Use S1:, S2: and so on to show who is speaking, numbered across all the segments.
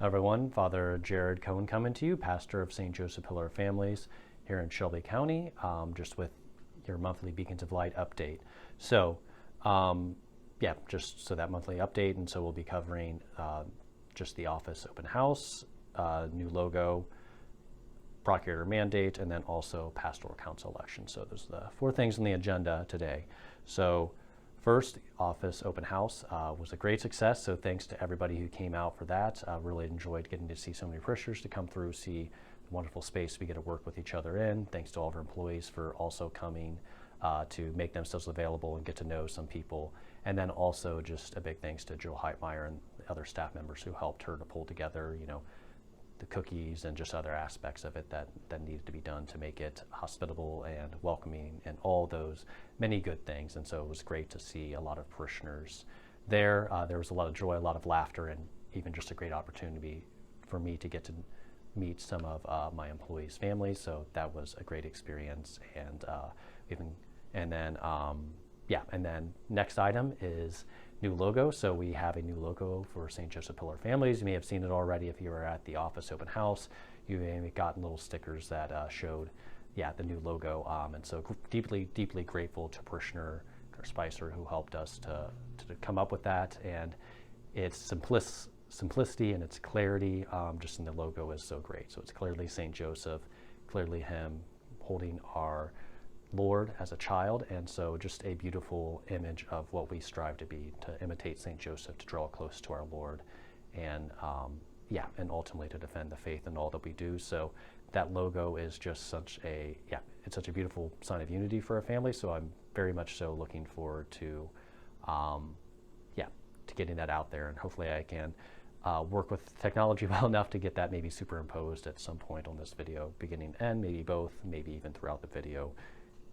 S1: Everyone, Father Jared Cohen coming to you, pastor of St. Joseph Pillar of Families here in Shelby County, just with your monthly Beacons of Light update. So, just so that monthly update, and so we'll be covering just the office open house, new logo, Procurator mandate, and then also Pastoral Council election. So those are the four things on the agenda today. So first, office open house was a great success, so thanks to everybody who came out for that. Really enjoyed getting to see so many parishioners to come through, see the wonderful space we get to work with each other in. Thanks to all of our employees for also coming to make themselves available and get to know some people. And then also just a big thanks to Jill Heitmeyer and the other staff members who helped her to pull together, the cookies and just other aspects of it that needed to be done to make it hospitable and welcoming and all those many good things. And so it was great to see a lot of parishioners there. There was a lot of joy, a lot of laughter, and even just a great opportunity for me to get to meet some of my employees' families. So that was a great experience. And and then next item is new logo. So we have a new logo for St. Joseph Pillar Families. You may have seen it already if you were at the office open house. You may have gotten little stickers that showed, the new logo. And so deeply grateful to parishioner Spicer who helped us to come up with that. And its simplicity and its clarity just in the logo is so great. So it's clearly St. Joseph, clearly him holding our Lord as a child, and so just a beautiful image of what we strive to be, to imitate St. Joseph, to draw close to our Lord, and and ultimately to defend the faith in all that we do. So that logo is just it's such a beautiful sign of unity for a family. So I'm very much so looking forward to getting that out there, and hopefully I can work with technology well enough to get that maybe superimposed at some point on this video, beginning and end, maybe both, maybe even throughout the video,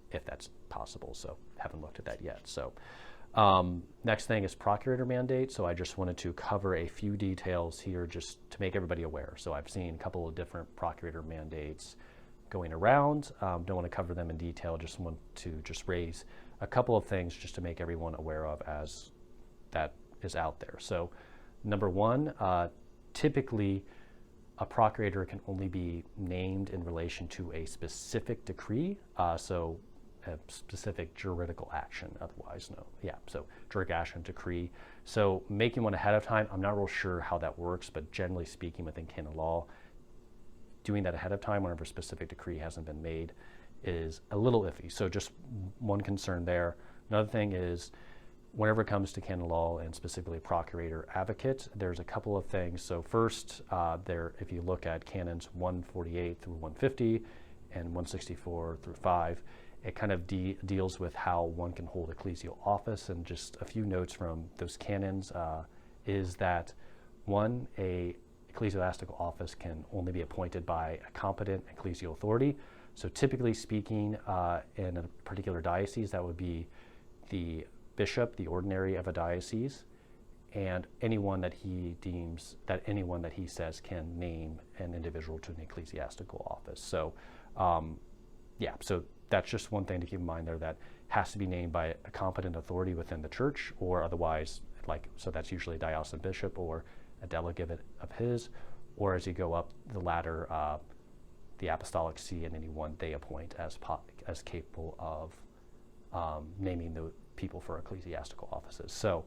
S1: if that's possible. So haven't looked at that yet. So next thing is Procurator mandate. So I just wanted to cover a few details here just to make everybody aware. So I've seen a couple of different Procurator mandates going around. Don't want to cover them in detail. Just want to raise a couple of things just to make everyone aware of as that is out there. So number one, typically a procurator can only be named in relation to a specific decree. So a specific juridical action, otherwise no. So juridical action, decree. So making one ahead of time, I'm not real sure how that works, but generally speaking within canon law, doing that ahead of time whenever a specific decree hasn't been made is a little iffy. So just one concern there. Another thing is whenever it comes to canon law and specifically procurator advocate, there's a couple of things. So first, if you look at canons 148 through 150 and 164 through 5, it kind of deals with how one can hold ecclesial office. And just a few notes from those canons is that one, a ecclesiastical office can only be appointed by a competent ecclesial authority. So typically speaking, in a particular diocese, that would be the bishop, the ordinary of a diocese, and anyone that he says can name an individual to an ecclesiastical office. So so that's just one thing to keep in mind there, that has to be named by a competent authority within the church, or otherwise, so that's usually a diocesan bishop or a delegate of his, or as you go up the ladder, the apostolic see and anyone they appoint as capable of naming the people for ecclesiastical offices. So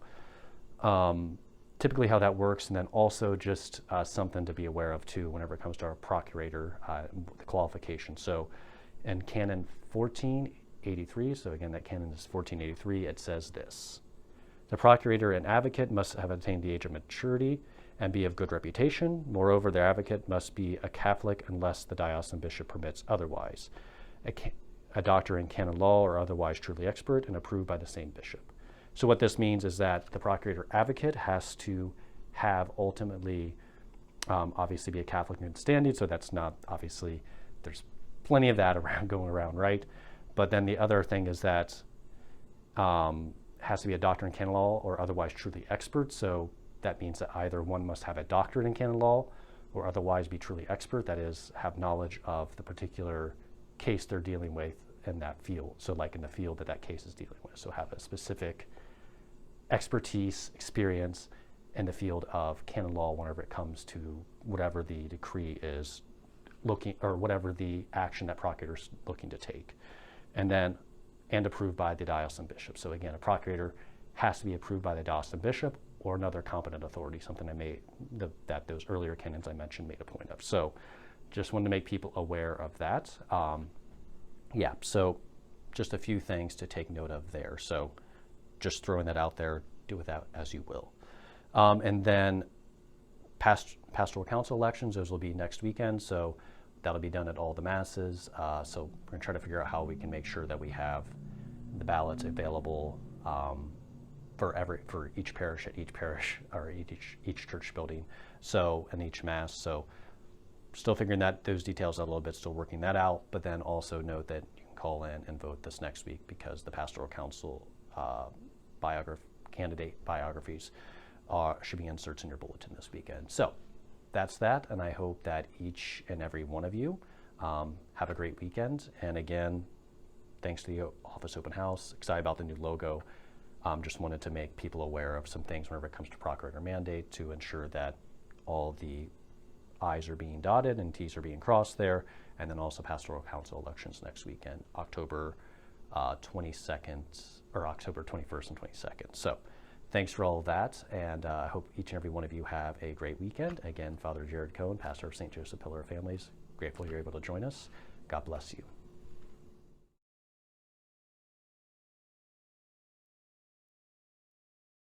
S1: typically how that works, and then also just something to be aware of too whenever it comes to our procurator, the qualification. So in canon 1483, so again that canon is 1483, it says this: the procurator and advocate must have attained the age of maturity and be of good reputation. Moreover, their advocate must be a Catholic unless the diocesan bishop permits otherwise. A doctor in canon law or otherwise truly expert and approved by the same bishop. So what this means is that the procurator advocate has to have ultimately, obviously be a Catholic in good standing. So that's not, obviously, there's plenty of that going around, right? But then the other thing is that has to be a doctor in canon law or otherwise truly expert. So that means that either one must have a doctorate in canon law or otherwise be truly expert, that is, have knowledge of the particular case they're dealing with in that field. So like in the field that case is dealing with. So have a specific expertise, experience, in the field of canon law whenever it comes to whatever the decree is looking, or whatever the action that procurator's looking to take. And approved by the diocesan bishop. So again, a procurator has to be approved by the diocesan bishop or another competent authority, something that those earlier canons I mentioned made a point of. So just wanted to make people aware of that. Yeah, so just a few things to take note of there. So just throwing that out there, do with that as you will. And then pastoral council elections, those will be next weekend. So that'll be done at all the masses. So we're gonna try to figure out how we can make sure that we have the ballots available for each parish at each parish or each church building. So and each mass. So still figuring those details out a little bit, still working that out. But then also note that you can call in and vote this next week because the pastoral council candidate biographies should be inserts in your bulletin this weekend. So that's that, and I hope that each and every one of you have a great weekend. And again, thanks to the office open house, excited about the new logo. Just wanted to make people aware of some things whenever it comes to procurator mandate to ensure that all the I's are being dotted and T's are being crossed there. And then also pastoral council elections next weekend, October 22nd, or October 21st and 22nd. So thanks for all of that, and I hope each and every one of you have a great weekend. Again, Father Jared Cohen, pastor of St. Joseph Pillar of Families, grateful you're able to join us. God bless you.